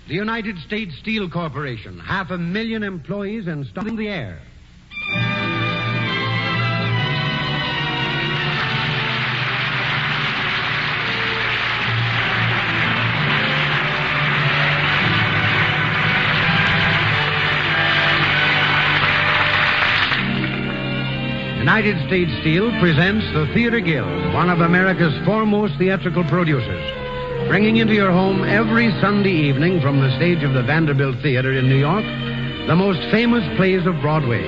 The United States Steel Corporation, 500,000 employees and stock in the air. United States Steel presents the Theater Guild, one of America's foremost theatrical producers, bringing into your home every Sunday evening from the stage of the Vanderbilt Theater in New York the most famous plays of Broadway.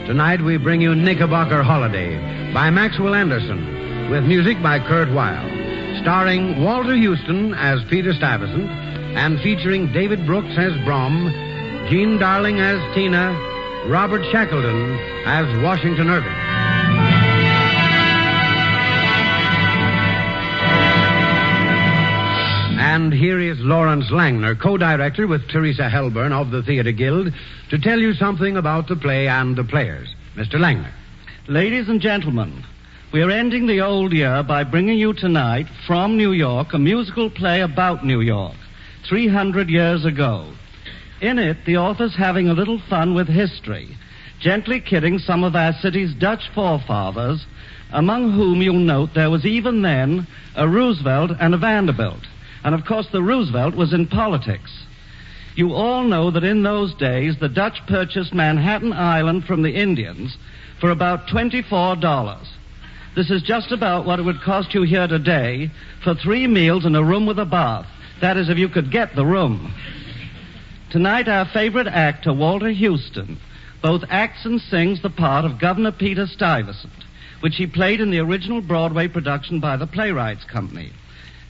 Tonight we bring you Knickerbocker Holiday by Maxwell Anderson, with music by Kurt Weill, starring Walter Houston as Peter Stuyvesant and featuring David Brooks as Brom, Jean Darling as Tina, Robert Shackleton as Washington Irving. And here is Lawrence Langner, co-director with Teresa Helburn of the Theater Guild, to tell you something about the play and the players. Mr. Langner. Ladies and gentlemen, we are ending the old year by bringing you tonight from New York a musical play about New York, 300 years ago. In it, the author's having a little fun with history, gently kidding some of our city's Dutch forefathers, among whom you'll note there was even then a Roosevelt and a Vanderbilt. And, of course, the Roosevelt was in politics. You all know that in those days, the Dutch purchased Manhattan Island from the Indians for about $24. This is just about what it would cost you here today for 3 meals and a room with a bath. That is, if you could get the room. Tonight, our favorite actor, Walter Houston, both acts and sings the part of Governor Peter Stuyvesant, which he played in the original Broadway production by the Playwrights Company.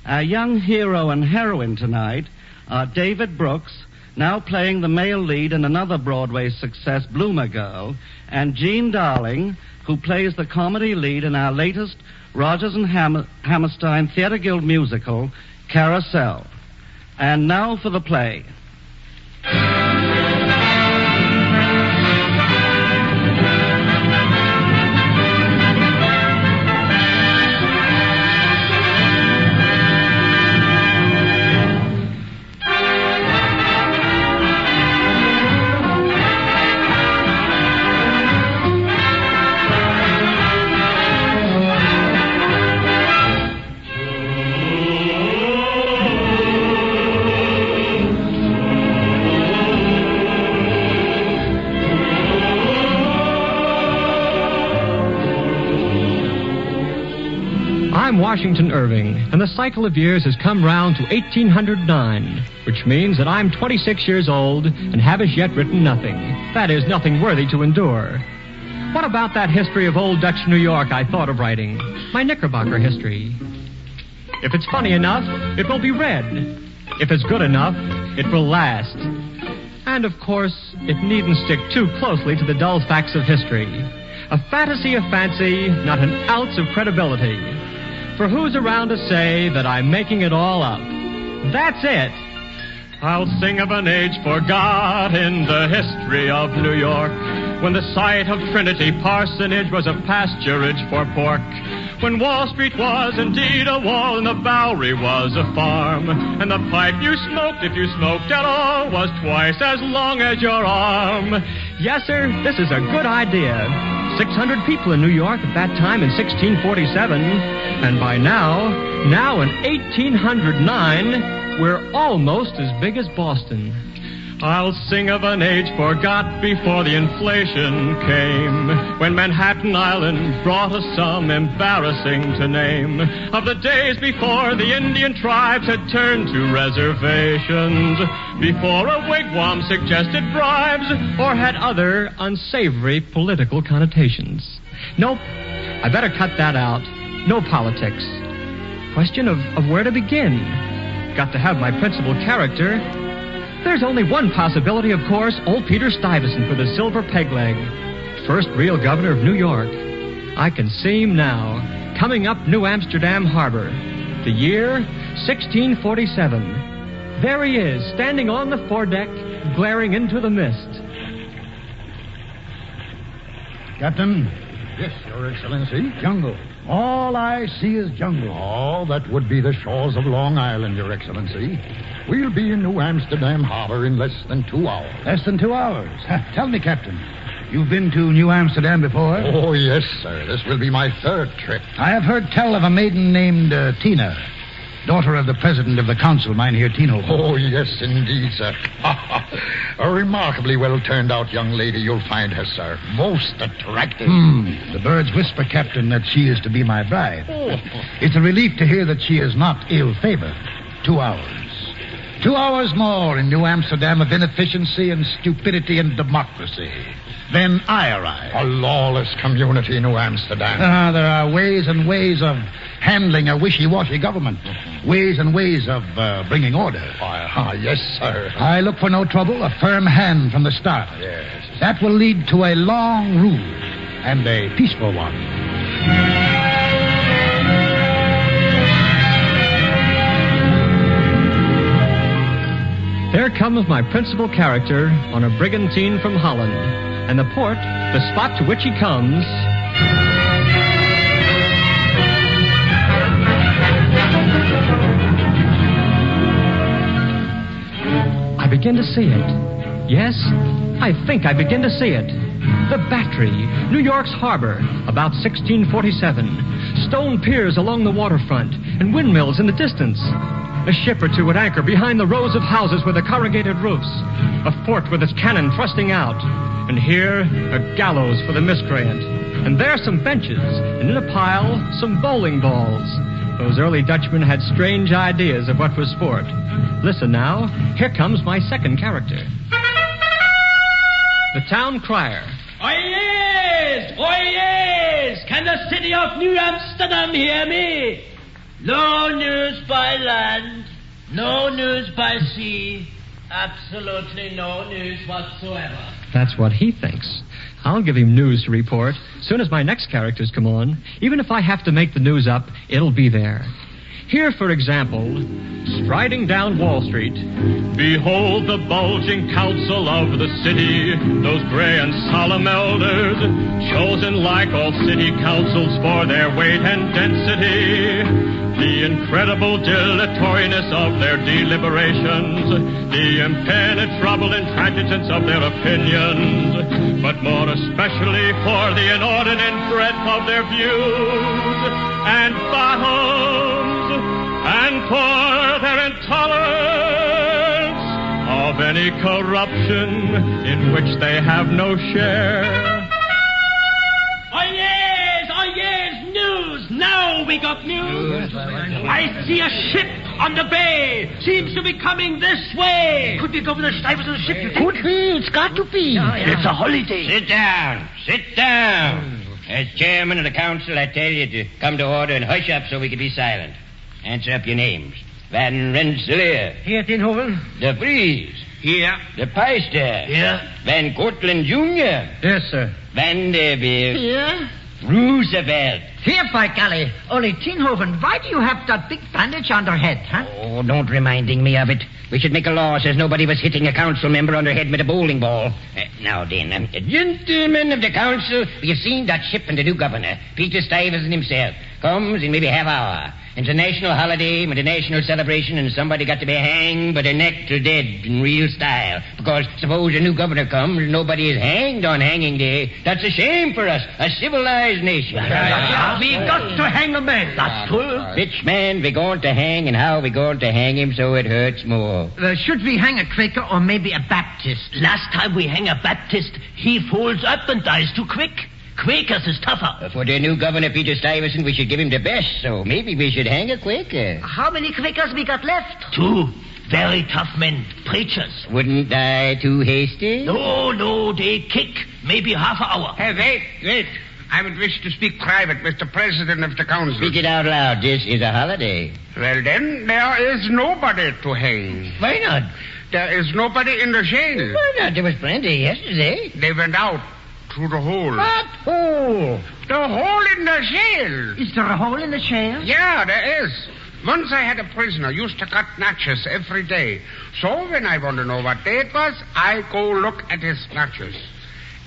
Our young hero and heroine tonight are David Brooks, now playing the male lead in another Broadway success, Bloomer Girl, and Jean Darling, who plays the comedy lead in our latest Rodgers and Hammerstein Theater Guild musical, Carousel. And now for the play. I'm Washington Irving, and the cycle of years has come round to 1809, which means that I'm 26 years old and have as yet written nothing. That is, nothing worthy to endure. What about that history of old Dutch New York I thought of writing? My Knickerbocker history. If it's funny enough, it will be read. If it's good enough, it will last. And, of course, it needn't stick too closely to the dull facts of history. A fantasy of fancy, not an ounce of credibility. For who's around to say that I'm making it all up? That's it. I'll sing of an age forgot in the history of New York, when the site of Trinity Parsonage was a pasturage for pork, when Wall Street was indeed a wall and the Bowery was a farm, and the pipe you smoked, if you smoked at all, was twice as long as your arm. Yes, sir, this is a good idea. 600 people in New York at that time in 1647, and by now in 1809, we're almost as big as Boston. I'll sing of an age forgot before the inflation came, when Manhattan Island brought a sum embarrassing to name, of the days before the Indian tribes had turned to reservations, before a wigwam suggested bribes or had other unsavory political connotations. Nope, I better cut that out. No politics. Question of where to begin. Got to have my principal character. There's only one possibility, of course, old Peter Stuyvesant for the silver peg leg. First real governor of New York. I can see him now, coming up New Amsterdam Harbor. The year, 1647. There he is, standing on the foredeck, glaring into the mist. Captain. Yes, Your Excellency. Jungle. All I see is jungle. Oh, that would be the shores of Long Island, Your Excellency. We'll be in New Amsterdam Harbor in less than 2 hours. Less than 2 hours. Tell me, Captain, you've been to New Amsterdam before? Oh, yes, sir. This will be my 3rd trip. I have heard tell of a maiden named Tina, daughter of the president of the council, Mynheer Tino. Oh, yes, indeed, sir. A remarkably well-turned-out young lady you'll find her, sir. Most attractive. The birds whisper, Captain, that she is to be my bride. It's a relief to hear that she is not ill-favored. 2 hours. 2 hours more in New Amsterdam of inefficiency and stupidity and democracy. Then I arrive. A lawless community in New Amsterdam. There are ways and ways of handling a wishy-washy government. Ways and ways of bringing order. Yes, sir. I look for no trouble, a firm hand from the start. Yes. That will lead to a long rule and a peaceful one. There comes my principal character on a brigantine from Holland. And the port, the spot to which he comes... I begin to see it. Yes, I think I begin to see it. The Battery, New York's harbor, about 1647. Stone piers along the waterfront and windmills in the distance. A ship or two at anchor behind the rows of houses with the corrugated roofs. A fort with its cannon thrusting out. And here, a gallows for the miscreant. And there some benches, and in a pile, some bowling balls. Those early Dutchmen had strange ideas of what was sport. Listen now, here comes my second character. The town crier. Oh yes! Oh yes! Can the city of New Amsterdam hear me? No news by land, no news by sea, absolutely no news whatsoever. That's what he thinks. I'll give him news to report. Soon as my next characters come on, even if I have to make the news up, it'll be there. Here, for example, striding down Wall Street. Behold the bulging council of the city, those gray and solemn elders, chosen like all city councils for their weight and density. The incredible dilatoriness of their deliberations, the impenetrable intransigence of their opinions, but more especially for the inordinate breadth of their views and bottoms, and for their intolerance of any corruption in which they have no share. Oh yes, news! Now we got news! I see a ship on the bay. Seems to be coming this way. Could be Governor Stuyvesant's ship, you think? Could be. It's got to be. It's a holiday. Sit down. Sit down. As chairman of the council, I tell you to come to order and hush up so we can be silent. Answer up your names. Van Rensselaer. Here, Tinhoven. De Vries. Here. De Peister. Here. Van Cortlandt Jr. Yes, sir. Vanderbilt. Here? Roosevelt. Here, by golly. Only, Tinhoven, why do you have that big bandage on your head, huh? Oh, don't reminding me of it. We should make a law says nobody was hitting a council member on the head with a bowling ball. Now then, gentlemen of the council, you've seen that ship and the new governor, Peter Stuyvesant himself, comes in maybe half hour. It's a national holiday with a national celebration, and somebody got to be hanged by the neck till dead in real style. Because suppose a new governor comes and nobody is hanged on hanging day, that's a shame for us, a civilized nation. We got to hang a man. That's true. Which man we going to hang and how we going to hang him so it hurts more? Should we hang a Quaker or maybe a Baptist? Last time we hang a Baptist, he falls up and dies too quick. Quakers is tougher. For the new governor, Peter Stuyvesant, we should give him the best, so maybe we should hang a Quaker. How many Quakers we got left? 2 very tough men, preachers. Wouldn't die too hasty? No, they kick. Maybe half an hour. Hey, wait. I would wish to speak private, Mr. President of the Council. Speak it out loud. This is a holiday. Well, then, there is nobody to hang. Why not? There is nobody in the jail. Why not? There was plenty yesterday. They went out through the hole. What hole? The hole in the jail. Is there a hole in the jail? Yeah, there is. Once I had a prisoner used to cut notches every day. So when I want to know what day it was, I go look at his notches.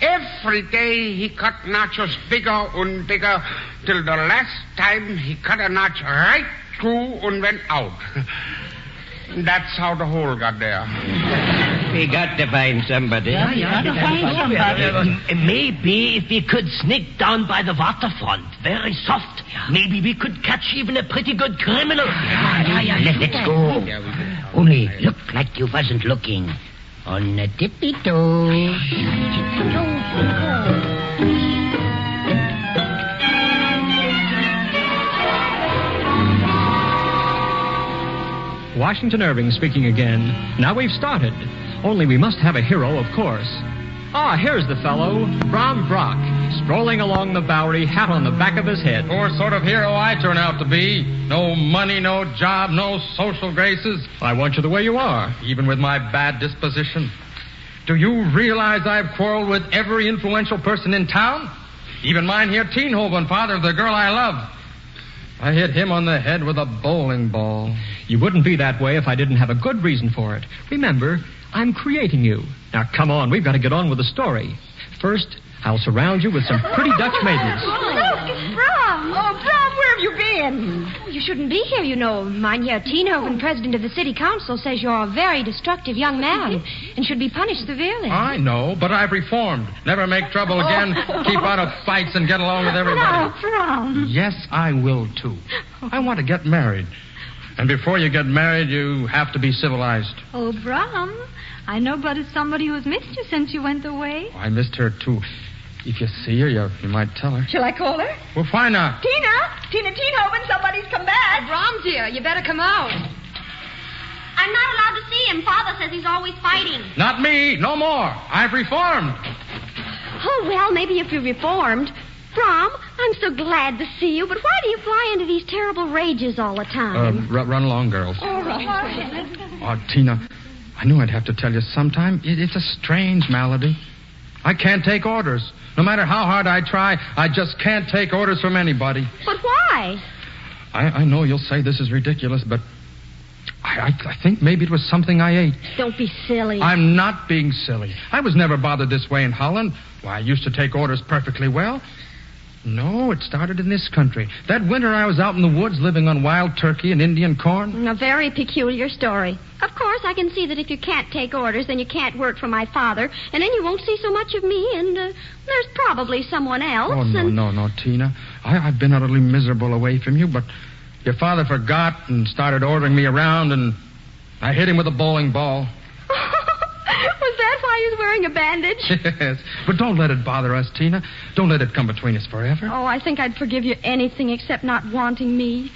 Every day he cut nachos bigger and bigger till the last time he cut a notch right through and went out. That's how the hole got there. We got to find somebody. Maybe if we could sneak down by the waterfront, very soft, maybe we could catch even a pretty good criminal. Let's go. Only look like you wasn't looking. On the tippy toes. Washington Irving speaking again. Now we've started. Only we must have a hero, of course. Ah, here's the fellow, Bram Brock, strolling along the Bowery, hat on the back of his head. Poor sort of hero I turn out to be. No money, no job, no social graces. I want you the way you are. Even with my bad disposition. Do you realize I've quarreled with every influential person in town? Even mine here, Teenhoven, father of the girl I love. I hit him on the head with a bowling ball. You wouldn't be that way if I didn't have a good reason for it. Remember, I'm creating you. Now, come on, we've got to get on with the story. First, I'll surround you with some pretty Dutch maidens. Look, it's Brom. Oh, Brom, where have you been? Oh, you shouldn't be here, you know. Mynheer Teenhoven, president of the city council, says you're a very destructive young man and should be punished severely. I know, but I've reformed. Never make trouble again. Keep out of fights and get along with everybody. No, Brom. Yes, I will, too. I want to get married. And before you get married, you have to be civilized. Oh, Brom, I know but it's somebody who's missed you since you went away. Oh, I missed her, too. If you see her, you might tell her. Shall I call her? Well, why not? Tina Teenhoven, somebody's come back. Brom's here. You better come out. I'm not allowed to see him. Father says he's always fighting. Not me. No more. I've reformed. Oh, well, maybe if you reformed. Brom, I'm so glad to see you, but why do you fly into these terrible rages all the time? Run along, girls. All right. Oh, Tina, I knew I'd have to tell you sometime. It's a strange malady. I can't take orders. No matter how hard I try, I just can't take orders from anybody. But why? I know you'll say this is ridiculous, but I think maybe it was something I ate. Don't be silly. I'm not being silly. I was never bothered this way in Holland. Why, I used to take orders perfectly well. No, it started in this country. That winter I was out in the woods living on wild turkey and Indian corn. A very peculiar story. Of course, I can see that if you can't take orders, then you can't work for my father, and then you won't see so much of me, and there's probably someone else. Oh, no, Tina. I've been utterly miserable away from you, but your father forgot and started ordering me around, and I hit him with a bowling ball. Was that why he was wearing a bandage? Yes, but don't let it bother us, Tina. Don't let it come between us forever. Oh, I think I'd forgive you anything except not wanting me.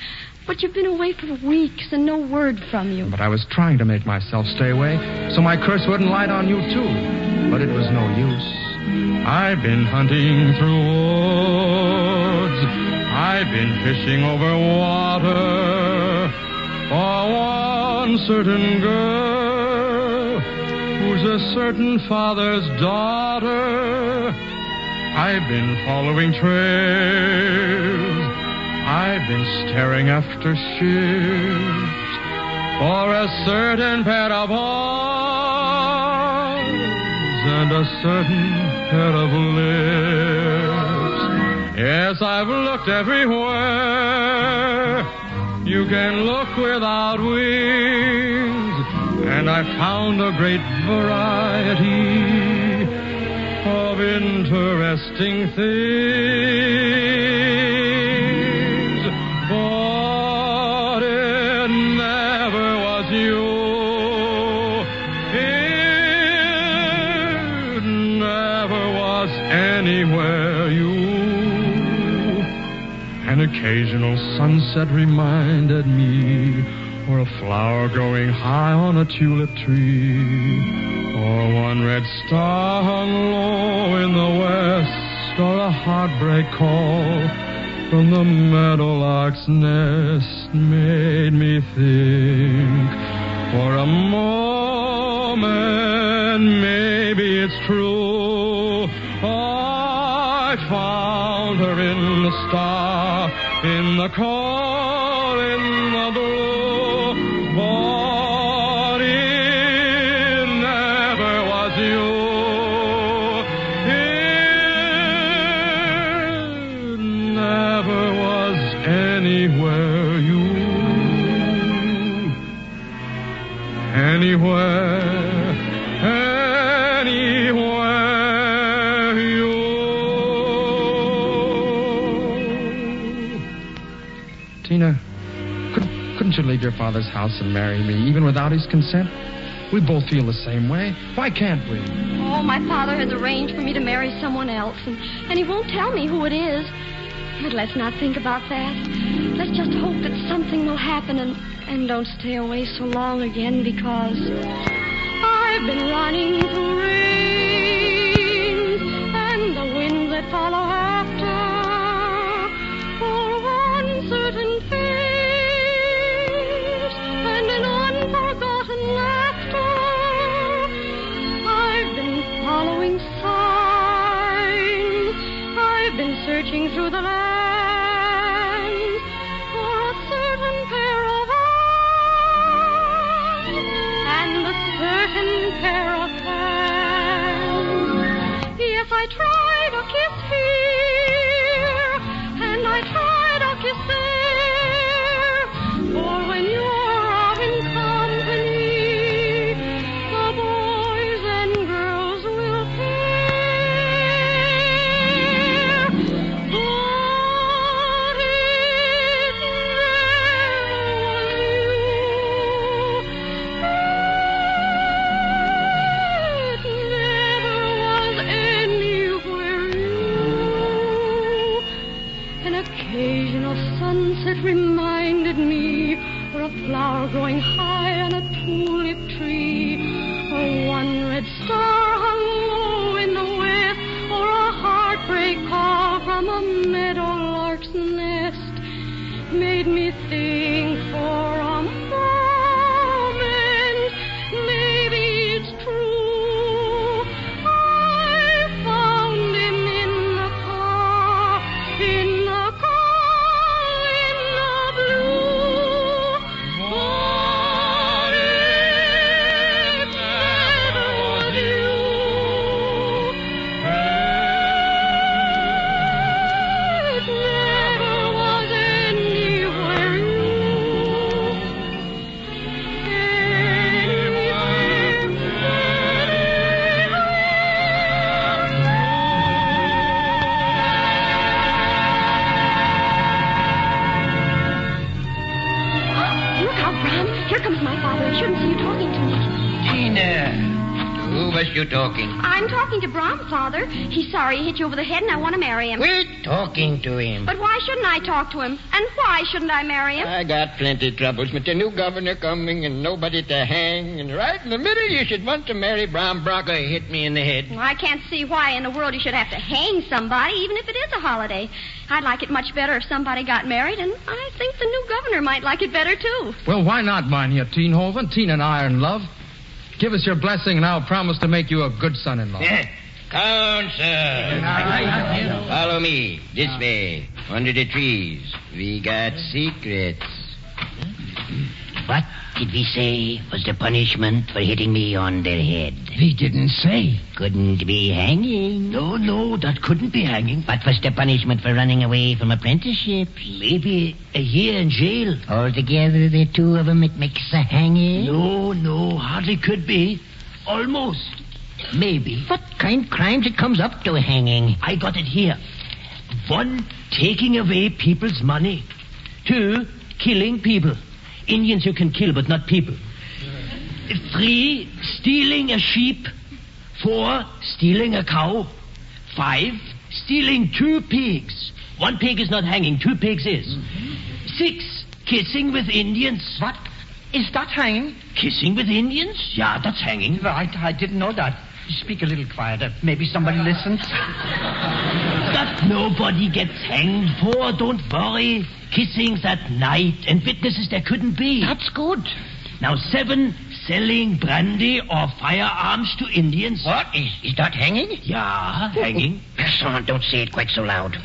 But you've been away for weeks and no word from you. But I was trying to make myself stay away so my curse wouldn't light on you, too. But it was no use. I've been hunting through woods. I've been fishing over water for one certain girl who's a certain father's daughter. I've been following trails. I've been staring after ships for a certain pair of arms and a certain pair of lips. Yes, I've looked everywhere. You can look without wings, and I found a great variety of interesting things. But it never was you. It never was anywhere you. An occasional sunset reminded me, or a flower growing high on a tulip tree, or one red star hung low in the west, or a heartbreak call from the meadowlark's nest made me think. For a moment, maybe it's true. I found her in the star, in the call, in the blue. But it never was you. It anywhere you, anywhere, anywhere you. Tina, couldn't you leave your father's house and marry me, even without his consent? We both feel the same way. Why can't we? Oh, my father has arranged for me to marry someone else, and he won't tell me who it is. But let's not think about that. Let's just hope that something will happen and don't stay away so long again, because I've been running through rain and the winds that follow after for one certain face and an unforgotten laughter. I've been following signs. I've been searching through the land for a certain pair of eyes and a certain pair of hands. Yes, I tried a kiss here and I tried a kiss there, for when you're out in company, the boys and girls will care. But it never was anywhere you. An occasional sunset reminded me, or a flower growing high on a tulip tree, or one red star hung low in the west, or a heartbreak call from a meadowlark's nest, made me think for a moment, maybe it's true. I found him in the car, in the blue. But it never was you. It never was anywhere you. Look out, Bram. Here comes my father. I shouldn't see you talking to me. Tina, who was you talking? I'm talking to Bram, Father. He's sorry he hit you over the head, and I want to marry him. Quit talking to him. But why shouldn't I talk to him? And why shouldn't I marry him? I got plenty troubles with the new governor coming and nobody to hang. And right in the middle, you should want to marry Bram Brocker. He hit me in the head. Well, I can't see why in the world you should have to hang somebody, even if it is a holiday. I'd like it much better if somebody got married, and I think the new governor might like it better, too. Well, why not, Mynheer Tienhoven? Tina and I are in love. Give us your blessing, and I'll promise to make you a good son-in-law. Counsel. Follow me. This way. Under the trees. We got secrets. What did we say was the punishment for hitting me on the head? We didn't say. Couldn't be hanging. No, that couldn't be hanging. What was the punishment for running away from apprenticeships? Maybe a year in jail. Altogether, the two of them, it makes a hanging? No, hardly could be. Almost. Maybe. What kind of crimes it comes up to hanging? I got it here. 1, taking away people's money. 2, killing people. Indians you can kill, but not people. 3, stealing a sheep. 4, stealing a cow. 5, stealing 2 pigs. 1 pig is not hanging, 2 pigs is. 6, kissing with Indians. What? Is that hanging? Kissing with Indians? Yeah, that's hanging. I didn't know that. Speak a little quieter. Maybe somebody listens. That nobody gets hanged for, don't worry. Kissing's at night, and witnesses there couldn't be. That's good. Now, 7, selling brandy or firearms to Indians. What? Is that hanging? Yeah, hanging. Son, don't say it quite so loud.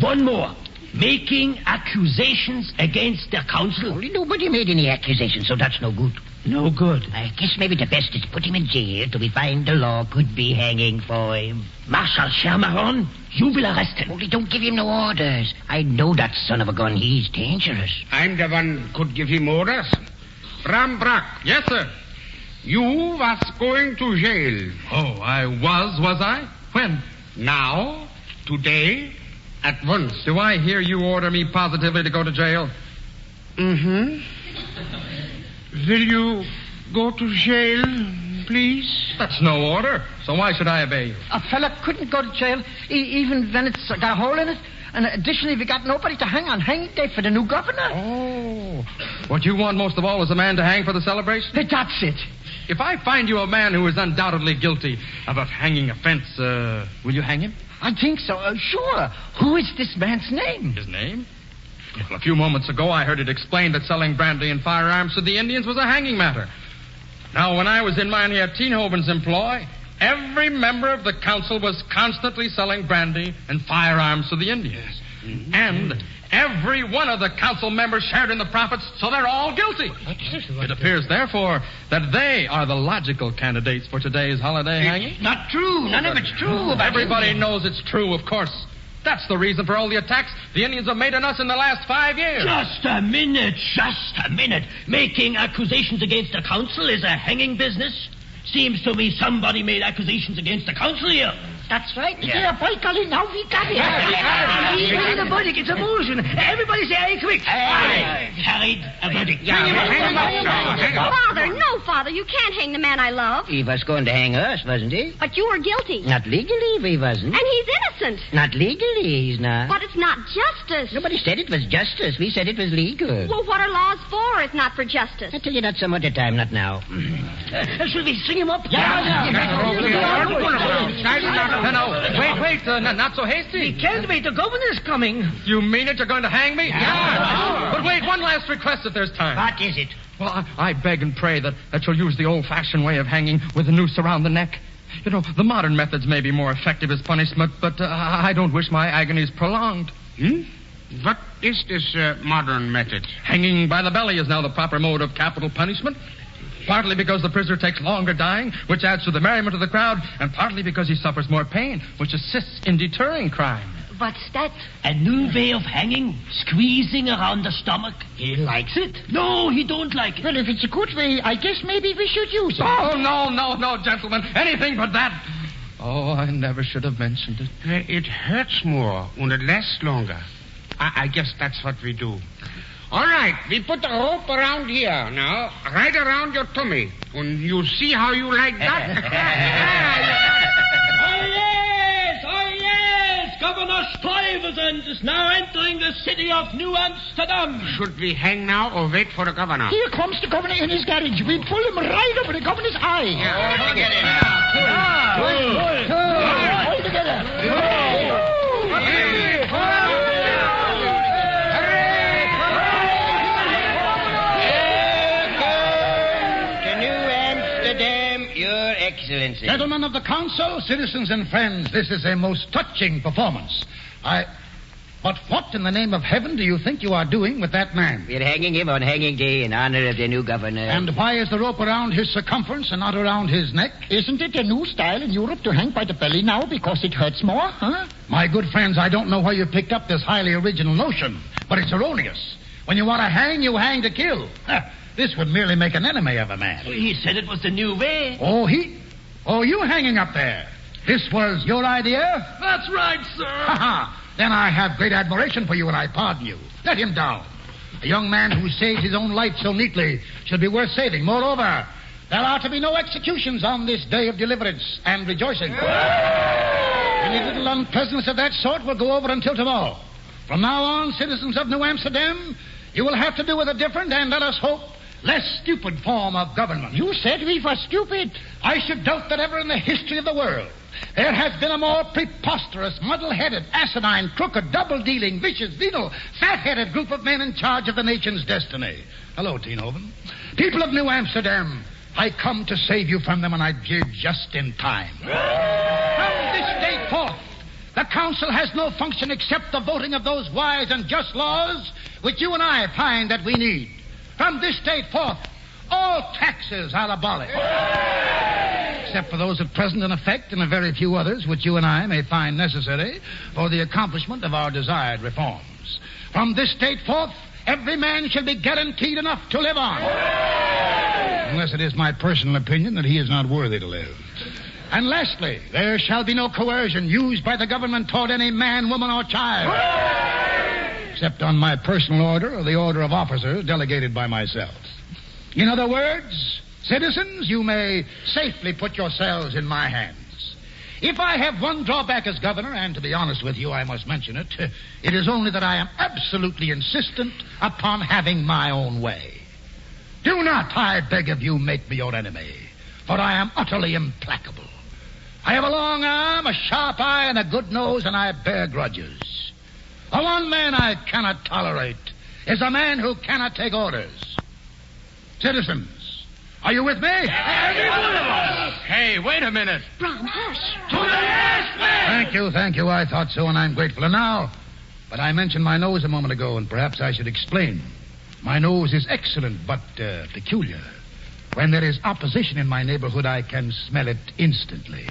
1 more. making accusations against the council. Only nobody made any accusations, so that's no good. No good. I guess maybe the best is put him in jail till we find the law could be hanging for him. Marshal Shermaron, you will arrest him. Only don't give him no orders. I know that son of a gun. He's dangerous. I'm the one could give him orders. Rambrak. Yes, sir. You was going to jail. Oh, I was I? When? Now, today, at once. Do I hear you order me positively to go to jail? Mm-hmm. Will you go to jail, please? That's no order, so why should I obey you? A fella couldn't go to jail even when it's got a hole in it. And additionally, we got nobody to hang on hanging day for the new governor. Oh. What you want most of all is a man to hang for the celebration? That's it. If I find you a man who is undoubtedly guilty of a hanging offense, will you hang him? I think so. Sure. Who is this man's name? His name? Well, a few moments ago, I heard it explained that selling brandy and firearms to the Indians was a hanging matter. Now, when I was in Mynheer Tienhoven's employ, every member of the council was constantly selling brandy and firearms to the Indians. Mm-hmm. And every one of the council members shared in the profits, so they're all guilty. It appears, therefore, that they are the logical candidates for today's holiday hanging. Not true. None of it's true. Everybody knows it's true, of course. That's the reason for all the attacks the Indians have made on us in the last 5 years. Just a minute. Making accusations against the council is a hanging business. Seems to me somebody made accusations against the council here. That's right. Yeah, by golly, now we got it. Even the verdict, it's a motion. Everybody say aye quick. Aye. Carried a verdict. Father, no, Father, you can't hang the man I love. He was going to hang us, wasn't he? But you were guilty. Not legally, he wasn't. And he's innocent. Not legally, he's not. But it's not justice. Nobody said it was justice. We said it was legal. Well, what are laws for if not for justice? I'll tell you that some other time, not now. Should we sing him up? No, wait, not so hasty. We can't wait. The governor's coming. You mean it? You're going to hang me? Yeah. But wait, one last request if there's time. What is it? Well, I beg and pray that you'll use the old-fashioned way of hanging with a noose around the neck. You know, the modern methods may be more effective as punishment, but I don't wish my agonies prolonged. What is this modern method? Hanging by the belly is now the proper mode of capital punishment. Partly because the prisoner takes longer dying, which adds to the merriment of the crowd, and partly because he suffers more pain, which assists in deterring crime. What's that? A new way of hanging, squeezing around the stomach. He likes it. No, he don't like it. Well, if it's a good way, I guess maybe we should use it. Oh, no, gentlemen. Anything but that. Oh, I never should have mentioned it. It hurts more and it lasts longer. I guess that's what we do. All right, we put the rope around here now, right around your tummy. And you see how you like that? Oh, yes! Governor Stuyvesant is now entering the city of New Amsterdam. Should we hang now or wait for the governor? Here comes the governor in his carriage. We pull him right over the governor's eye. Yeah, get in now. Pull together. Excellency. Gentlemen of the council, citizens and friends, this is a most touching performance. But what in the name of heaven do you think you are doing with that man? We're hanging him on hanging day in honor of the new governor. And why is the rope around his circumference and not around his neck? Isn't it a new style in Europe to hang by the belly now because it hurts more, huh? My good friends, I don't know where you picked up this highly original notion, but it's erroneous. When you want to hang, you hang to kill. This would merely make an enemy of a man. He said it was the new way. Oh, you hanging up there. This was your idea? That's right, sir. Ha! Then I have great admiration for you and I pardon you. Let him down. A young man who saves his own life so neatly should be worth saving. Moreover, there are to be no executions on this day of deliverance and rejoicing. Any little unpleasantness of that sort will go over until tomorrow. From now on, citizens of New Amsterdam, you will have to do with a different and, let us hope, less stupid form of government. You said we were stupid. I should doubt that ever in the history of the world there has been a more preposterous, muddle-headed, asinine, crooked, double-dealing, vicious, venal, fat-headed group of men in charge of the nation's destiny. Hello, Tienhoven. People of New Amsterdam, I come to save you from them, and I did just in time. From this day forth, The council has no function except the voting of those wise and just laws which you and I find that we need. From this date forth, all taxes are abolished. Except for those at present in effect and a very few others which you and I may find necessary for the accomplishment of our desired reforms. From this date forth, every man shall be guaranteed enough to live on. Unless it is my personal opinion that he is not worthy to live. And lastly, there shall be no coercion used by the government toward any man, woman, or child. Except on my personal order or the order of officers delegated by myself. In other words, citizens, you may safely put yourselves in my hands. If I have one drawback as governor, and to be honest with you, I must mention it, it is only that I am absolutely insistent upon having my own way. Do not, I beg of you, make me your enemy, for I am utterly implacable. I have a long arm, a sharp eye, and a good nose, and I bear grudges. The one man I cannot tolerate is a man who cannot take orders. Citizens, are you with me? Every one of us. Hey, wait a minute. Brom, hush. To the last man. Thank you. I thought so, and I'm grateful. And now, but I mentioned my nose a moment ago, and perhaps I should explain. My nose is excellent, but peculiar. When there is opposition in my neighborhood, I can smell it instantly.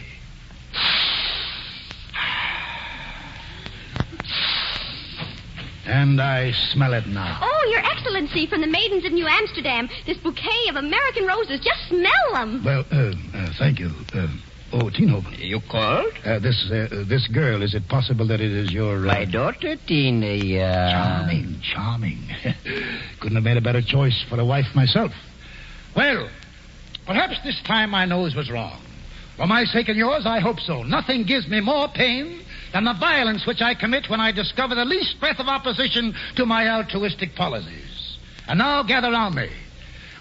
And I smell it now. Oh, Your Excellency, from the maidens of New Amsterdam, this bouquet of American roses. Just smell them. Well, thank you. Teenhoven. You called? This girl, is it possible that it is your... My daughter, Tina. Charming. Couldn't have made a better choice for a wife myself. Well, perhaps this time my nose was wrong. For my sake and yours, I hope so. Nothing gives me more pain than the violence which I commit when I discover the least breath of opposition to my altruistic policies. And now gather round me.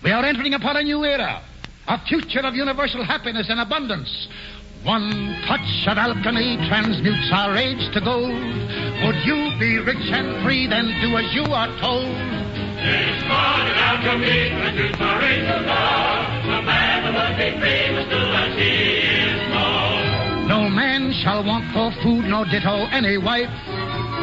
We are entering upon a new era, a future of universal happiness and abundance. One touch of alchemy transmutes our rage to gold. Would you be rich and free, then do as you are told? This modern alchemy transmutes our rage to gold. The man who would be free must do as he is told. No man shall want for food, nor ditto any wife.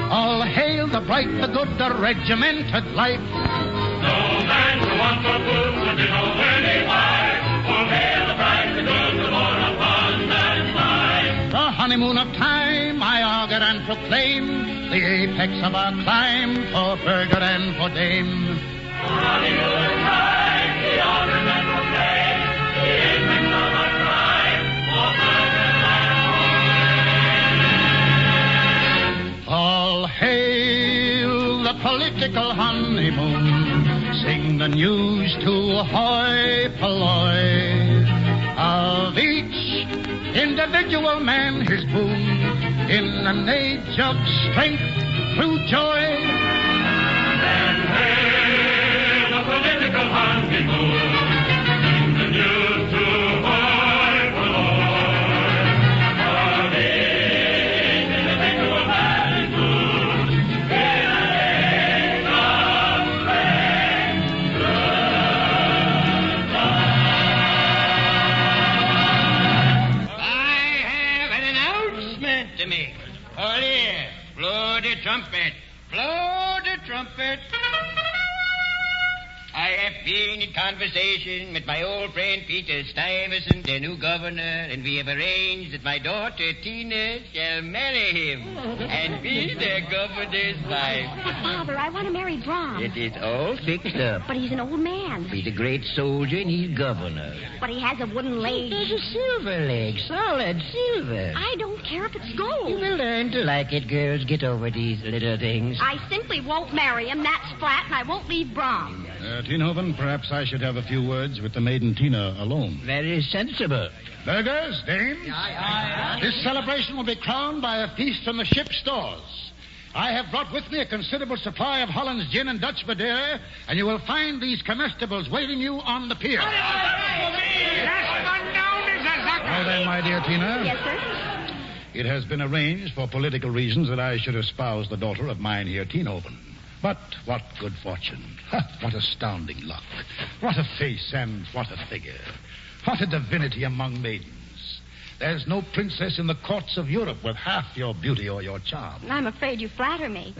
All hail the bright, the good, the regimented life. No man shall want for food, nor ditto any wife. All hail the bright, the good, the more abundant life. The honeymoon of time I augur and proclaim, the apex of our climb for burgher and for dame. The honeymoon of time we augur and proclaim, the apex of our climb for burgher and for dame. All hail the political honeymoon, sing the news to hoi polloi. Of each individual man his boon, in an age of strength through joy. And hail the political honeymoon, sing the news to hoi polloi. Of each individual man his boon, in an age of strength through joy. To me. All here. Blow the trumpet. Blow the trumpet. I have been in conversation with my old friend Peter Stuyvesant, the new governor, and we have arranged that my daughter Tina shall marry him and be the governor's wife. But, Father, I want to marry Brom. It is all fixed up. But he's an old man. He's a great soldier and he's governor. But he has a wooden leg. There's a silver leg, solid silver. I don't care if it's gold. You will learn to like it, girls. Get over these little things. I simply won't marry him. That's flat, and I won't leave Brom. Teenhoven, perhaps I should have a few words with the maiden Tina alone. Very sensible. Burghers, dames, this celebration will be crowned by a feast from the ship's stores. I have brought with me a considerable supply of Holland's gin and Dutch Madeira, and you will find these comestibles waiting you on the pier. Now then, my dear Tina. Yes, sir? It has been arranged for political reasons that I should espouse the daughter of mine here, Teenhoven. But what good fortune. What astounding luck. What a face and what a figure. What a divinity among maidens. There's no princess in the courts of Europe with half your beauty or your charm. I'm afraid you flatter me.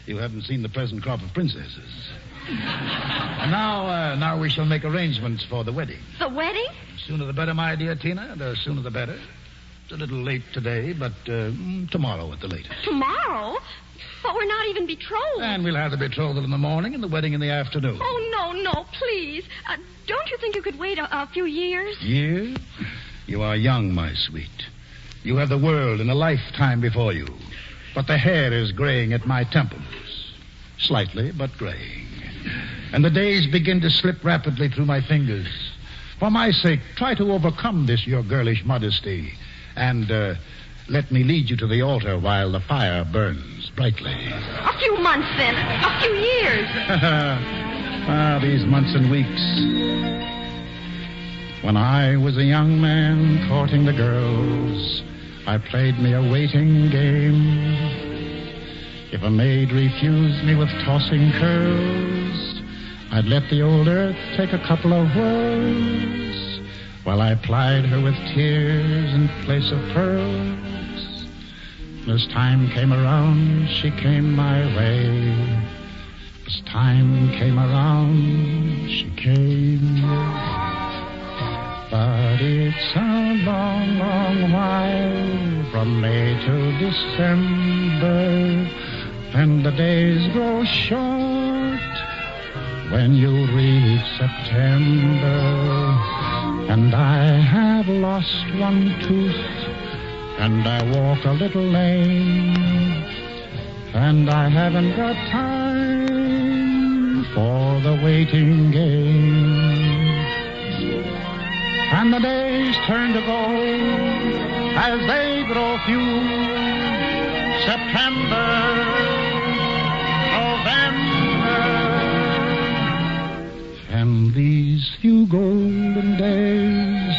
You haven't seen the present crop of princesses. Now we shall make arrangements for the wedding. The wedding? The sooner the better, my dear Tina. The sooner the better. It's a little late today, but tomorrow at the latest. Tomorrow? But we're not even betrothed. And we'll have the betrothal in the morning and the wedding in the afternoon. Oh, no, please. Don't you think you could wait a few years? Years? You are young, my sweet. You have the world and a lifetime before you. But the hair is graying at my temples. Slightly, but graying. And the days begin to slip rapidly through my fingers. For my sake, try to overcome this, your girlish modesty. And let me lead you to the altar while the fire burns brightly. A few months, then. A few years. These months and weeks. When I was a young man courting the girls, I played me a waiting game. If a maid refused me with tossing curls, I'd let the old earth take a couple of whirls while I plied her with tears in place of pearls. As time came around, she came my way. As time came around, she came. But it's a long, long while from May till December, and the days grow short when you reach September. And I have lost one tooth, and I walk a little lame, and I haven't got time for the waiting game. And the days turn to gold as they grow few. September, November, and these few golden days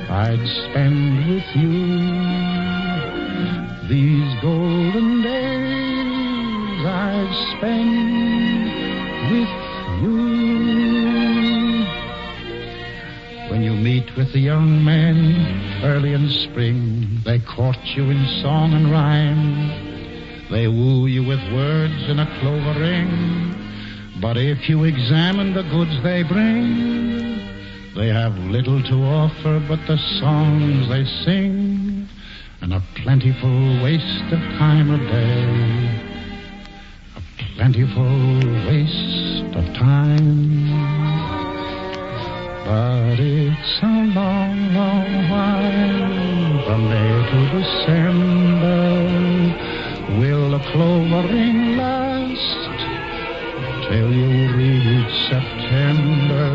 I'd spend with you. These golden days I'd spend with you. When you meet with the young men early in spring, they court you in song and rhyme. They woo you with words in a clover ring. But if you examine the goods they bring, they have little to offer but the songs they sing, and a plentiful waste of time of day. A plentiful waste of time. But it's a long, long while from May to December. Will the clover ring last till you reach September?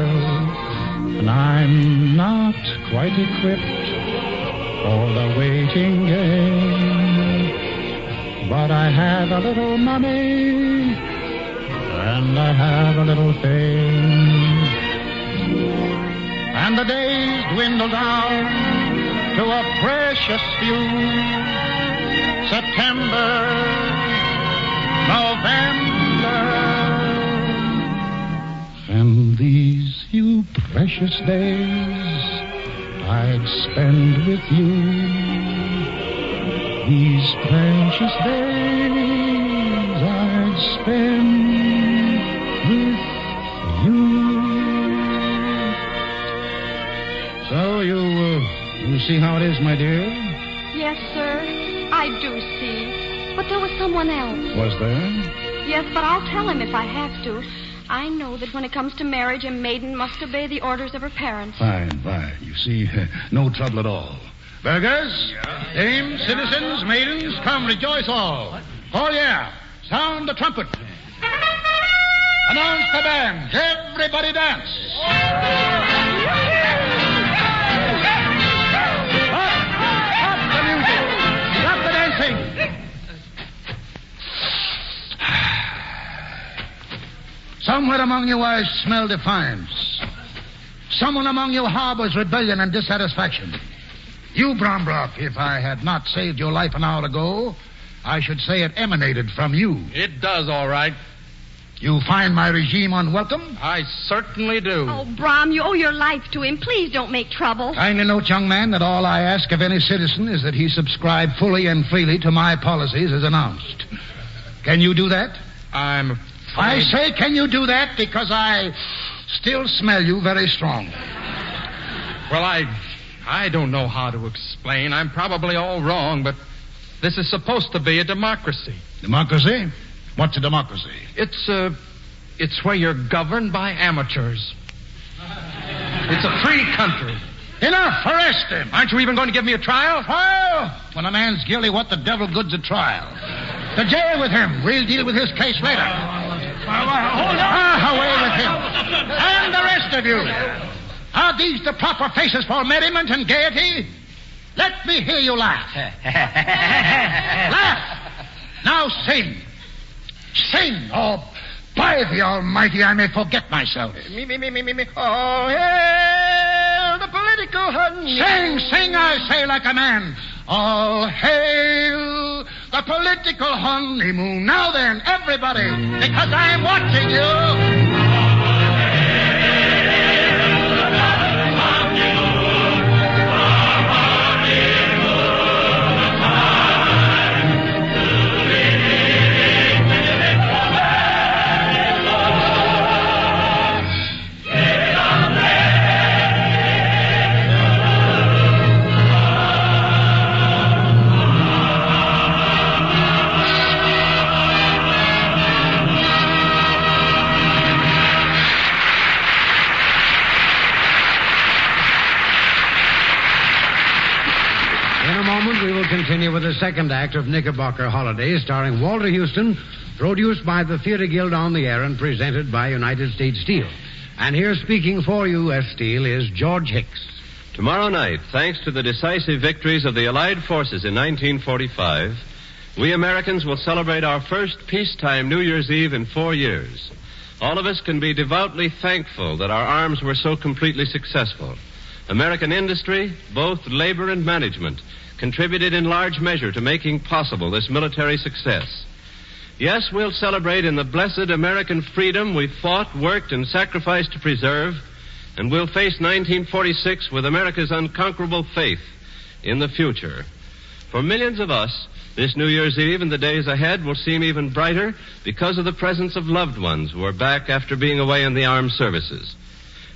And I'm not quite equipped for the waiting game, but I have a little money and I have a little fame. And the days dwindle down to a precious few. September, November, and these few precious days I'd spend with you. These precious days I'd spend with you. So you see how it is, my dear? Yes, sir. I do see. But there was someone else. Was there? Yes, but I'll tell him if I have to. I know that when it comes to marriage, a maiden must obey the orders of her parents. Fine. You see, no trouble at all. Burghers, dames, citizens, maidens, come, rejoice all. Oh, yeah. Sound the trumpet. Announce the band. Everybody dance. Stop the music. Stop the dancing. Somewhere among you I smell defiance. Someone among you harbors rebellion and dissatisfaction. You, Brombrock, if I had not saved your life an hour ago, I should say it emanated from you. It does, all right. You find my regime unwelcome? I certainly do. Oh, Brom, you owe your life to him. Please don't make trouble. Kindly note, young man, that all I ask of any citizen is that he subscribe fully and freely to my policies as announced. Can you do that? I say, can you do that? Because I still smell you very strong. Well, I don't know how to explain. I'm probably all wrong, but this is supposed to be a democracy. Democracy? What's a democracy? It's where you're governed by amateurs. It's a free country. Enough! Arrest him! Aren't you even going to give me a trial? Trial? When a man's guilty, what the devil good's a trial? To jail with him. We'll deal with his case later. Hold on! Away with him. And the rest of you. Are these the proper faces for merriment and gaiety? Let me hear you laugh. Laugh! Now sing. Sing, or by the Almighty, I may forget myself. Me. Oh, hail the political honeymoon. Sing, I say, like a man. All hail the political honeymoon. Now then, everybody, because I'm watching you. Continue with the second act of Knickerbocker Holiday, starring Walter Houston, produced by the Theater Guild on the Air and presented by United States Steel. And here speaking for U.S. Steel is George Hicks. Tomorrow night, thanks to the decisive victories of the Allied forces in 1945, we Americans will celebrate our first peacetime New Year's Eve in 4 years. All of us can be devoutly thankful that our arms were so completely successful. American industry, both labor and management, contributed in large measure to making possible this military success. Yes, we'll celebrate in the blessed American freedom we fought, worked, and sacrificed to preserve, and we'll face 1946 with America's unconquerable faith in the future. For millions of us, this New Year's Eve and the days ahead will seem even brighter because of the presence of loved ones who are back after being away in the armed services.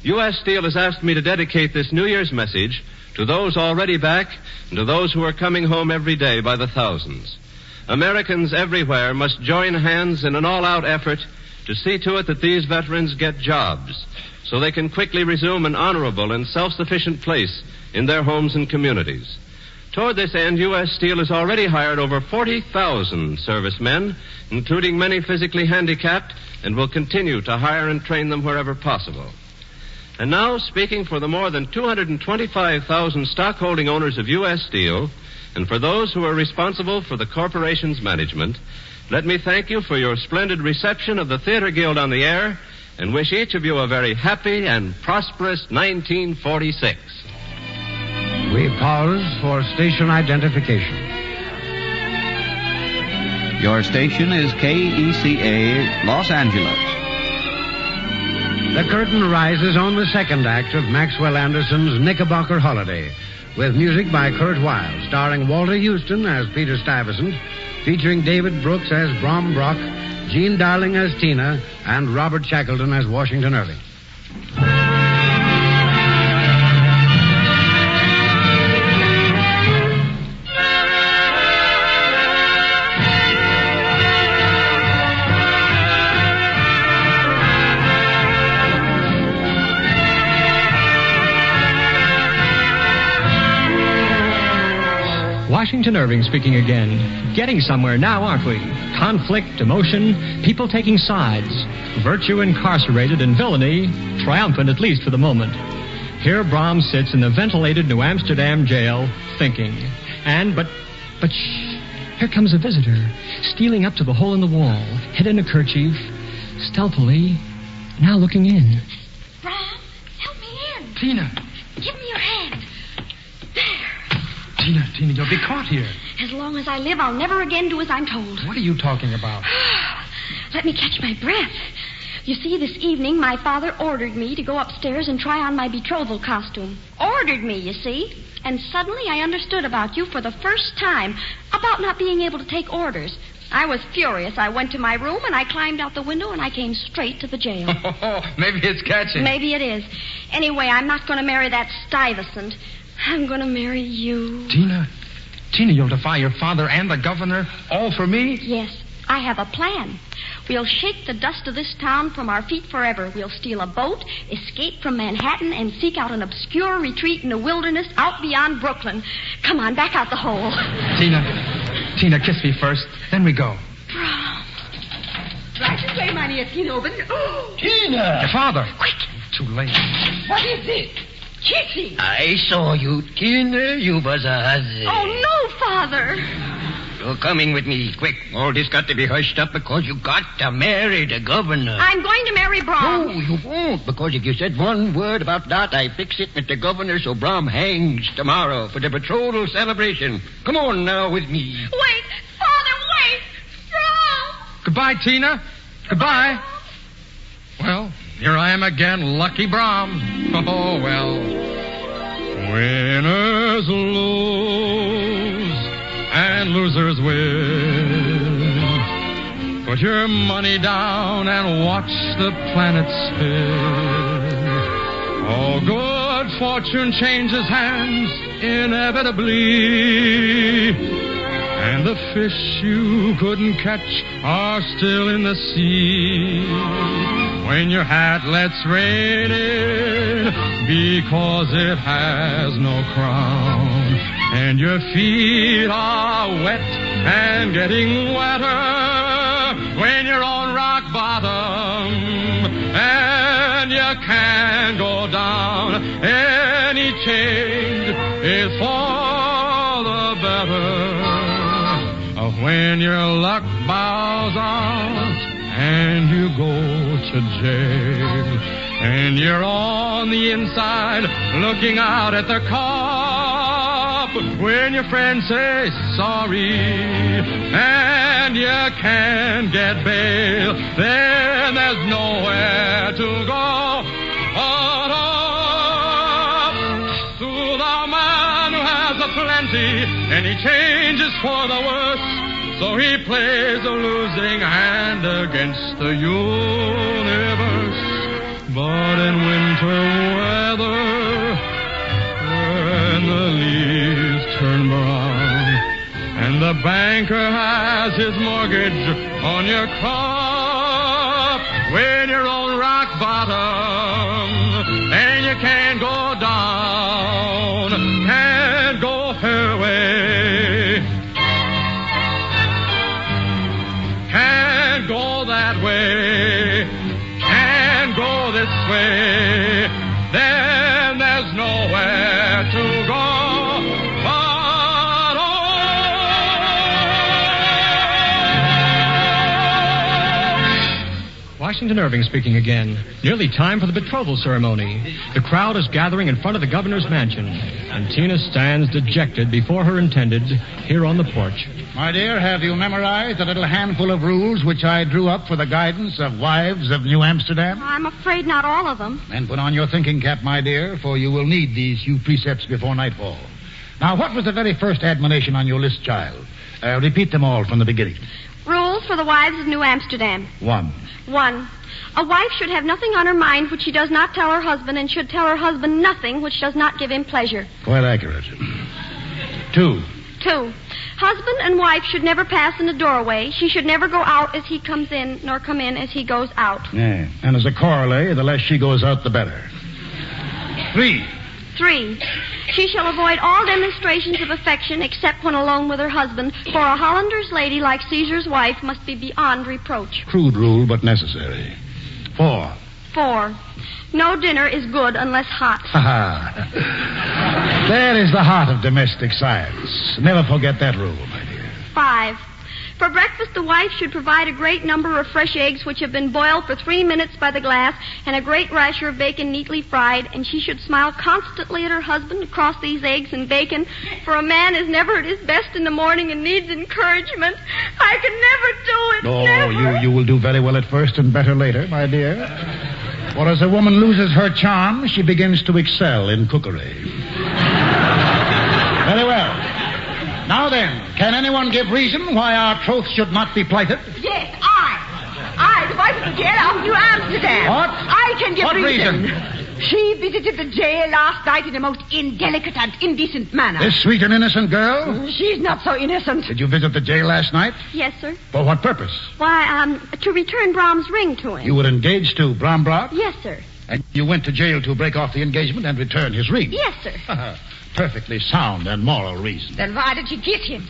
U.S. Steel has asked me to dedicate this New Year's message to those already back and to those who are coming home every day by the thousands. Americans everywhere must join hands in an all-out effort to see to it that these veterans get jobs so they can quickly resume an honorable and self-sufficient place in their homes and communities. Toward this end, U.S. Steel has already hired over 40,000 servicemen, including many physically handicapped, and will continue to hire and train them wherever possible. And now, speaking for the more than 225,000 stockholding owners of U.S. Steel, and for those who are responsible for the corporation's management, let me thank you for your splendid reception of the Theater Guild on the Air, and wish each of you a very happy and prosperous 1946. We pause for station identification. Your station is KECA, Los Angeles. The curtain rises on the second act of Maxwell Anderson's Knickerbocker Holiday, with music by Kurt Weill, starring Walter Houston as Peter Stuyvesant, featuring David Brooks as Brom Brock, Jean Darling as Tina, and Robert Shackleton as Washington Irving. Washington Irving speaking again. Getting somewhere now, aren't we? Conflict, emotion, people taking sides. Virtue incarcerated and villainy triumphant, at least for the moment. Here Brom sits in the ventilated New Amsterdam jail, thinking. But shh. Here comes a visitor, stealing up to the hole in the wall, head in a kerchief, stealthily, now looking in. Brom, help me in. Tina. Give me your hand. There. Tina, you'll be caught here. As long as I live, I'll never again do as I'm told. What are you talking about? Let me catch my breath. You see, this evening my father ordered me to go upstairs and try on my betrothal costume. Ordered me, you see. And suddenly I understood about you for the first time, about not being able to take orders. I was furious. I went to my room and I climbed out the window and I came straight to the jail. Maybe it's catching. Maybe it is. Anyway, I'm not going to marry that Stuyvesant. I'm going to marry you. Tina, you'll defy your father and the governor, all for me? Yes, I have a plan. We'll shake the dust of this town from our feet forever. We'll steal a boat, escape from Manhattan, and seek out an obscure retreat in the wilderness out beyond Brooklyn. Come on, back out the hole. Tina, kiss me first, then we go. Right this way, meine Kinoben. Tina! Your father. Quick! Too late. What is it? Kissing. I saw you, Tina. You was a hussy. Oh, no, Father. You're coming with me, quick. All this got to be hushed up because you got to marry the governor. I'm going to marry Brom. No, you won't, because if you said one word about that, I fix it with the governor so Brom hangs tomorrow for the betrothal celebration. Come on now with me. Wait, Father, wait. Brom. Goodbye, Tina. Goodbye. Well, here I am again, lucky Brom. Oh, well. Winners lose and losers win. Put your money down and watch the planets spin. Oh, good fortune changes hands inevitably. And the fish you couldn't catch are still in the sea. When your hat lets rain in because it has no crown, and your feet are wet and getting wetter, when you're on rock bottom and you can't go down, any change is for the better. When your luck bows out and you go to jail, and you're on the inside looking out at the cop, when your friends say sorry and you can't get bail, then there's nowhere to go but up to the man who has a plenty, and he changes for the worse. So he plays a losing hand against the universe. But in winter weather, when the leaves turn brown, and the banker has his mortgage on your crop, when you're on rock bottom, and you can't go down, can't go her way, can't go that way, can't go this way, then there's nowhere to go but Washington Irving speaking again. Nearly time for the betrothal ceremony. The crowd is gathering in front of the governor's mansion, and Tina stands dejected before her intended here on the porch. My dear, have you memorized a little handful of rules which I drew up for the guidance of wives of New Amsterdam? I'm afraid not all of them. Then put on your thinking cap, my dear, for you will need these few precepts before nightfall. Now, what was the very first admonition on your list, child? Repeat them all from the beginning. Rules for the wives of New Amsterdam. 1. 1. A wife should have nothing on her mind which she does not tell her husband, and should tell her husband nothing which does not give him pleasure. Quite accurate. 2. 2. Husband and wife should never pass in the doorway. She should never go out as he comes in, nor come in as he goes out. Yeah. And as a corollary, the less she goes out, the better. 3. 3. She shall avoid all demonstrations of affection except when alone with her husband, for a Hollander's lady like Caesar's wife must be beyond reproach. Crude rule, but necessary. 4. 4. No dinner is good unless hot. That is the heart of domestic science. Never forget that rule, my dear. 5. For breakfast, the wife should provide a great number of fresh eggs which have been boiled for 3 minutes by the glass and a great rasher of bacon neatly fried, and she should smile constantly at her husband across these eggs and bacon, for a man is never at his best in the morning and needs encouragement. I can never do it, never. You will do very well at first and better later, my dear. For as a woman loses her charm, she begins to excel in cookery. Very well. Now then, can anyone give reason why our troth should not be plighted? Yes, I, the wife of the jail of New Amsterdam. What? I can give What reason? She visited the jail last night in a most indelicate and indecent manner. This sweet and innocent girl? She's not so innocent. Did you visit the jail last night? Yes, sir. For what purpose? Why, to return Brahm's ring to him. You were engaged to Bram Brock? Yes, sir. And you went to jail to break off the engagement and return his ring? Yes, sir. Perfectly sound and moral reason. Then why did she kiss him?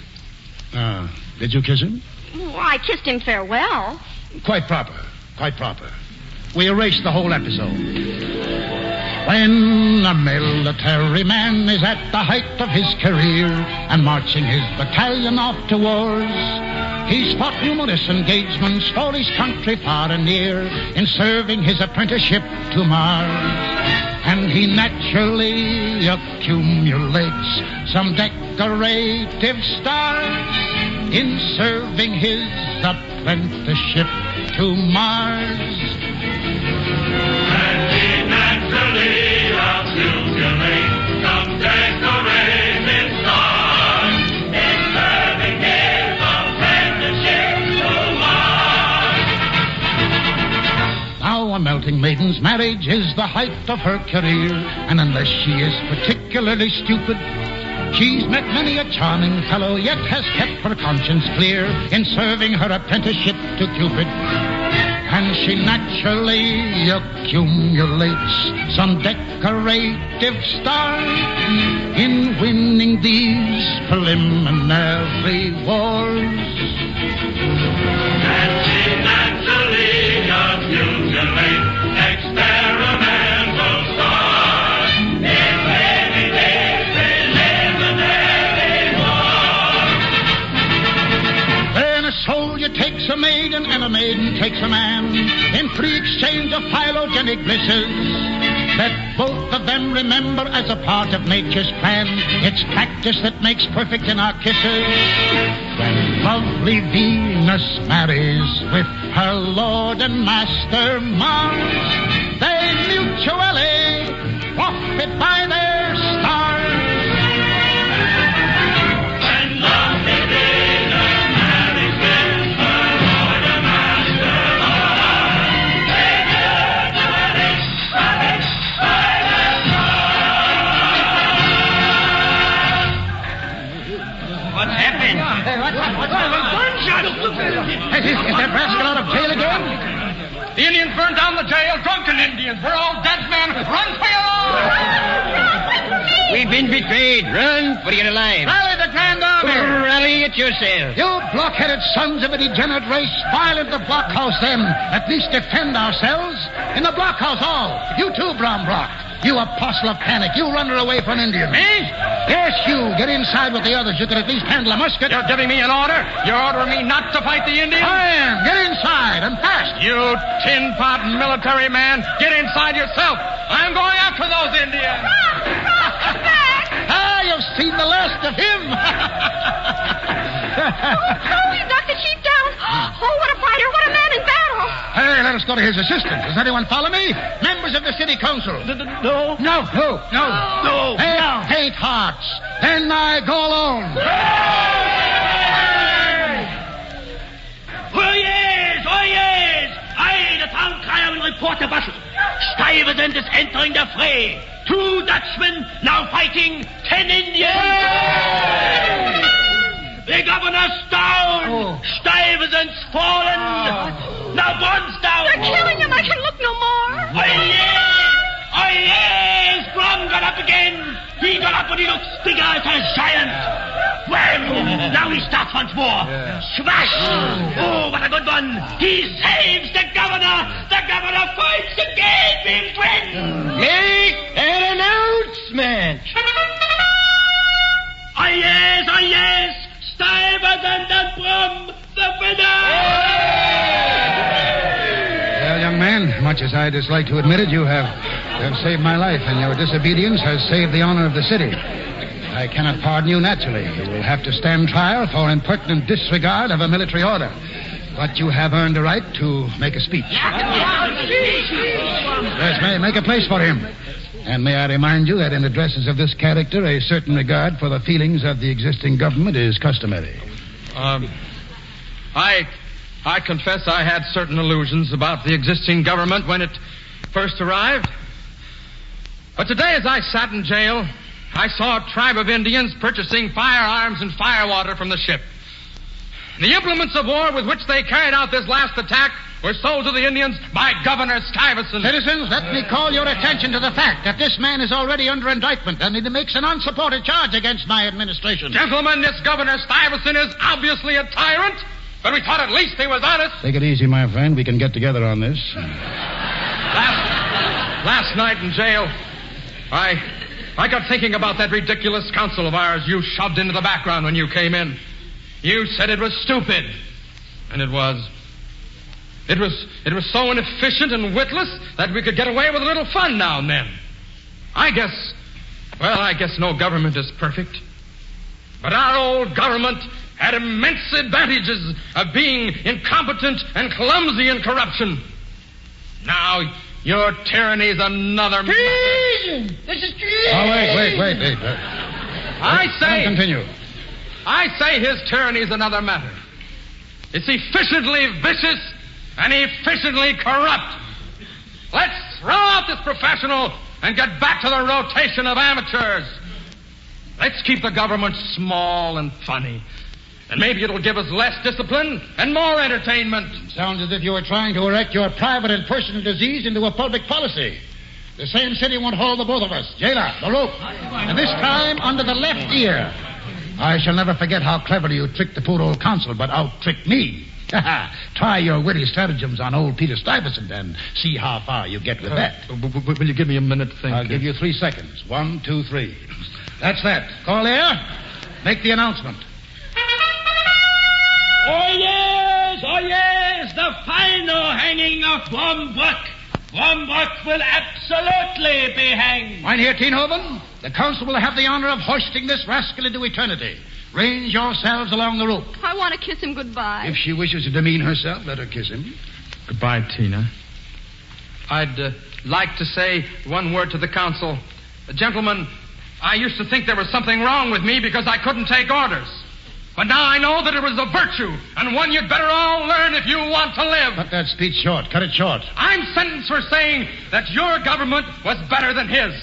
Did you kiss him? Well, I kissed him farewell. Quite proper. Quite proper. We erase the whole episode. When a military man is at the height of his career and marching his battalion off to wars, he's fought numerous engagements for his country far and near in serving his apprenticeship to Mars. And he naturally accumulates some decorative stars in serving his apprenticeship to Mars. And he naturally accumulates some decorated stars in serving his apprenticeship to Mars. Now a melting maiden's marriage is the height of her career, and unless she is particularly stupid, she's met many a charming fellow, yet has kept her conscience clear in serving her apprenticeship to Cupid. And she naturally accumulates some decorative stars in winning these preliminary wars. And she naturally accumulates experimental stars in winning these preliminary wars. Then a soldier takes a maiden and a maiden takes a man in free exchange of phylogenic blisses that both of them remember as a part of nature's plan. It's practice that makes perfect in our kisses. When lovely Venus marries with her lord and master Mars, they mutually profit by their stars. When lovely Venus marries with her lord and master Mars, they mutually profit by their stars. What's happened? Is that rascal out of jail again? The Indians burned down the jail. Drunken Indians. We're all dead men. Run for your lives! We've been betrayed. Run for your lives. Rally the Grand Army! Rally it yourself. You blockheaded sons of a degenerate race, file into the blockhouse then. At least defend ourselves. In the blockhouse, all. You too, Bram Brock. You apostle of panic. You run her away from Indians. Me? Yes, you. Get inside with the others. You can at least handle a musket. You're giving me an order? You're ordering me not to fight the Indians? I am. Get inside and fast. You tin-pot military man, get inside yourself. I'm going after those Indians. You've seen the last of him. He's knocked the chief down. Oh, what a fighter. What a man in battle. Hey, let us go to his assistance. Does anyone follow me? Members of the city council. No. No. Hey, faint hearts. Then I go alone. Oh, yes. I, the town crier, will report the battle. Stuyvesant is entering the fray. 2 Dutchmen now fighting 10 Indians. The governor's down. Stuyvesant's fallen. Now Bond's down. They're killing him. I can look no more. Oh, yes. Brom got up again. He got up and he looks bigger as a giant. Well, now he starts once more. Smash! Oh, what a good one. He saves the governor. The governor fights again. He wins. Make an announcement. Ah, yes. Stuyvesant and Brom, the much as I dislike to admit it, you have saved my life, and your disobedience has saved the honor of the city. I cannot pardon you naturally. You will have to stand trial for impertinent disregard of a military order. But you have earned a right to make a speech. Yes, may make a place for him. And may I remind you that in addresses of this character, a certain regard for the feelings of the existing government is customary. I confess I had certain illusions about the existing government when it first arrived. But today, as I sat in jail, I saw a tribe of Indians purchasing firearms and firewater from the ship. The implements of war with which they carried out this last attack were sold to the Indians by Governor Stuyvesant. Citizens, let me call your attention to the fact that this man is already under indictment and he makes an unsupported charge against my administration. Gentlemen, this Governor Stuyvesant is obviously a tyrant, but we thought at least he was honest. Take it easy, my friend. We can get together on this. Last night in jail, I got thinking about that ridiculous council of ours you shoved into the background when you came in. You said it was stupid. And it was. It was so inefficient and witless that we could get away with a little fun now and then. I guess no government is perfect. But our old government had immense advantages of being incompetent and clumsy in corruption. Now, your tyranny is another... Treason! This is treason! Oh, wait. Continue. I say his tyranny is another matter. It's efficiently vicious and efficiently corrupt. Let's throw out this professional and get back to the rotation of amateurs. Let's keep the government small and funny. And maybe it'll give us less discipline and more entertainment. Sounds as if you were trying to erect your private and personal disease into a public policy. The same city won't hold the both of us. Jailer, the rope. And this time under the left ear. I shall never forget how cleverly you tricked the poor old consul, but out-tricked me. Try your witty stratagems on old Peter Stuyvesant and see how far you get with that. Will you give me a minute to think? I'll give you 3 seconds. 1, 2, 3. That's that. Call there. Make the announcement. Oh, yes, the final hanging of Blombuck. Blombuck will absolutely be hanged. Mynheer Tienhoven, the council will have the honor of hoisting this rascal into eternity. Range yourselves along the rope. I want to kiss him goodbye. If she wishes to demean herself, let her kiss him. Goodbye, Tina. I'd like to say one word to the council. Gentlemen, I used to think there was something wrong with me because I couldn't take orders. But now I know that it was a virtue, and one you'd better all learn if you want to live. Cut that speech short. Cut it short. I'm sentenced for saying that your government was better than his.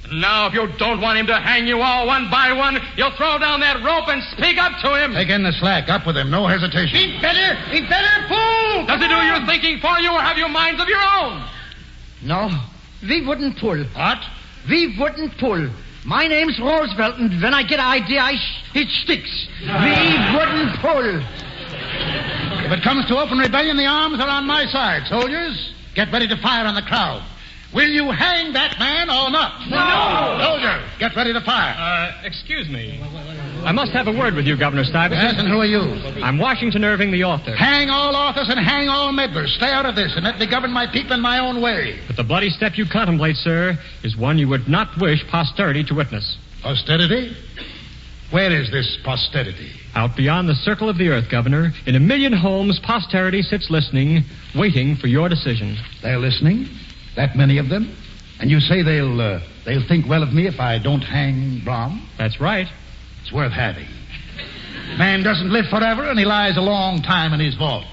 And now, if you don't want him to hang you all one by one, you'll throw down that rope and speak up to him. Take in the slack. Up with him. No hesitation. He'd better pull. Does he do your thinking for you, or have you minds of your own? No, we wouldn't pull. What? We wouldn't pull. My name's Roosevelt, and when I get an idea, it sticks. We wouldn't pull. If it comes to open rebellion, the arms are on my side. Soldiers, get ready to fire on the crowd. Will you hang that man or not? No! Soldiers, get ready to fire. Excuse me. I must have a word with you, Governor Stuyvesant. Yes, and who are you? I'm Washington Irving, the author. Hang all authors and hang all meddlers. Stay out of this and let me govern my people in my own way. But the bloody step you contemplate, sir, is one you would not wish posterity to witness. Posterity? Where is this posterity? Out beyond the circle of the earth, Governor. In 1,000,000 homes, posterity sits listening, waiting for your decision. They're listening? That many of them? And you say they'll think well of me if I don't hang Brom? That's right. It's worth having. Man doesn't live forever, and he lies a long time in his vault.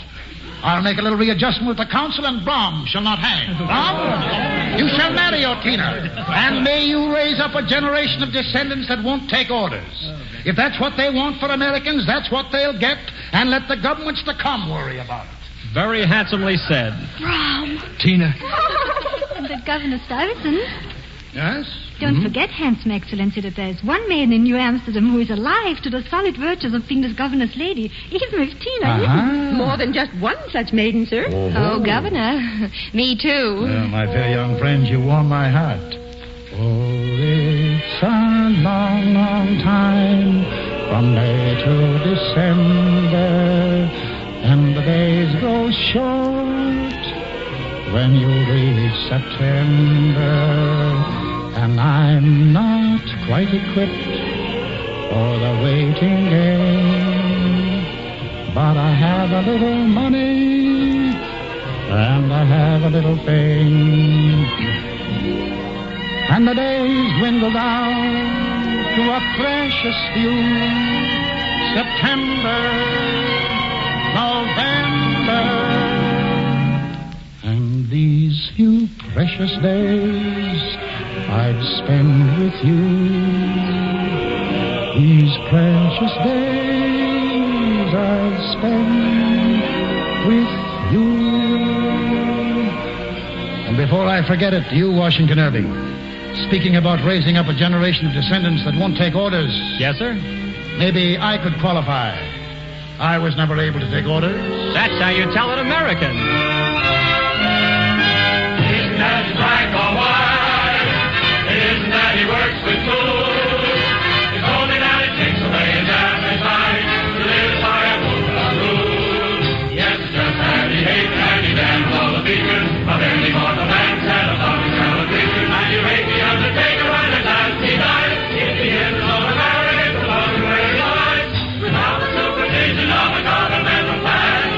I'll make a little readjustment with the council, and Brom shall not hang. Brom, you shall marry your Tina, and may you raise up a generation of descendants that won't take orders. If that's what they want for Americans, that's what they'll get, and let the governments to come worry about it. Very handsomely said. Brom. Tina. And that Governor Stuyvesant. Yes? Don't forget, Handsome Excellency, that there's one man in New Amsterdam who is alive to the solid virtues of being this governor's lady, even if Tina isn't. More than just one such maiden, sir. Oh, Governor. Me too. Well, my fair young friend, you warm my heart. Oh, it's a long, long time from May to December, and the days grow short when you'll reach September, and I'm not quite equipped for the waiting game. But I have a little money, and I have a little fame. And the days dwindle down to a precious few. September, November, and these few precious days I'd spend with you. These precious days I'd spend with you. And before I forget it, you, Washington Irving, speaking about raising up a generation of descendants that won't take orders. Yes, sir? Maybe I could qualify. I was never able to take orders. That's how you tell an American. Isn't that black or white? Isn't that he works with tools? It's only that it takes away his appetite to live by a book of rules. Yes, just that he hates and he damns all the features of every mortal man's head above his fellow creatures. And you hate the undertaker when at last he dies. If he isn't all American, above where he lies, without the supervision of a governmental plan.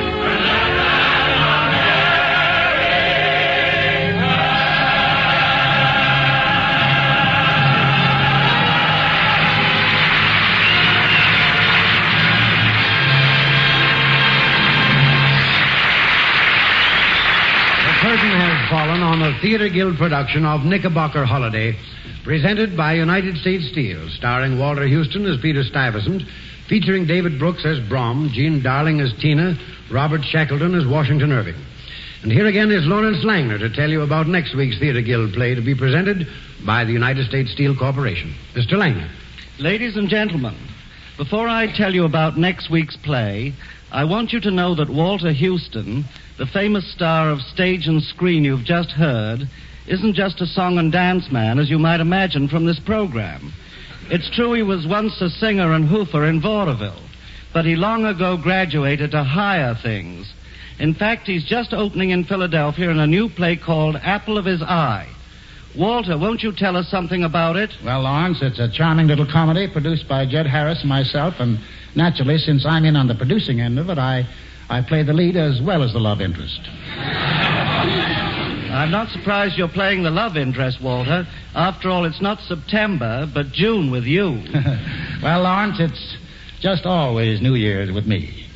The curtain has fallen on the Theater Guild production of Knickerbocker Holiday, presented by United States Steel, starring Walter Houston as Peter Stuyvesant, featuring David Brooks as Brom, Jean Darling as Tina, Robert Shackleton as Washington Irving. And here again is Lawrence Langner to tell you about next week's Theater Guild play to be presented by the United States Steel Corporation. Mr. Langner. Ladies and gentlemen, before I tell you about next week's play, I want you to know that Walter Houston, the famous star of stage and screen you've just heard, isn't just a song and dance man, as you might imagine from this program. It's true he was once a singer and hoofer in vaudeville, but he long ago graduated to higher things. In fact, he's just opening in Philadelphia in a new play called Apple of His Eye. Walter, won't you tell us something about it? Well, Lawrence, it's a charming little comedy produced by Jed Harris and myself, and naturally, since I'm in on the producing end of it, I play the lead as well as the love interest. I'm not surprised you're playing the love interest, Walter. After all, it's not September, but June with you. Well, Lawrence, it's just always New Year's with me.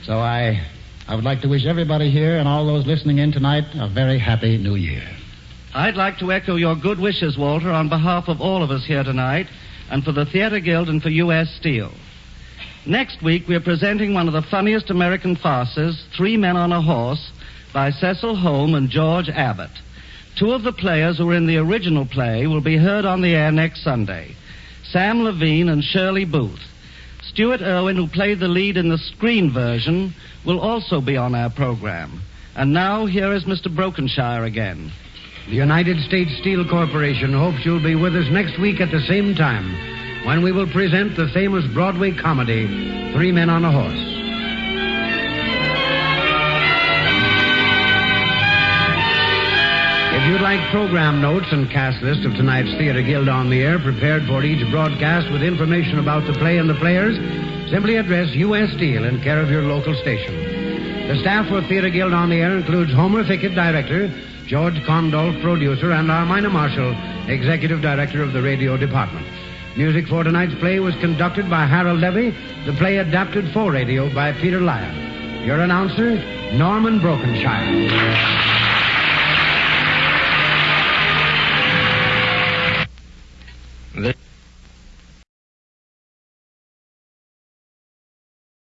So I would like to wish everybody here and all those listening in tonight a very happy New Year. I'd like to echo your good wishes, Walter, on behalf of all of us here tonight, and for the Theater Guild and for U.S. Steel. Next week, we're presenting one of the funniest American farces, Three Men on a Horse, by Cecil Holm and George Abbott. Two of the players who were in the original play will be heard on the air next Sunday, Sam Levine and Shirley Booth. Stuart Irwin, who played the lead in the screen version, will also be on our program. And now, here is Mr. Brokenshire again. The United States Steel Corporation hopes you'll be with us next week at the same time when we will present the famous Broadway comedy, Three Men on a Horse. If you'd like program notes and cast list of tonight's Theater Guild on the Air prepared for each broadcast with information about the play and the players, simply address U.S. Steel in care of your local station. The staff for Theater Guild on the Air includes Homer Fickett, director, George Condolph, producer, and Armina Marshall, executive director of the radio department. Music for tonight's play was conducted by Harold Levy, the play adapted for radio by Peter Lyon. Your announcer, Norman Brokenshire.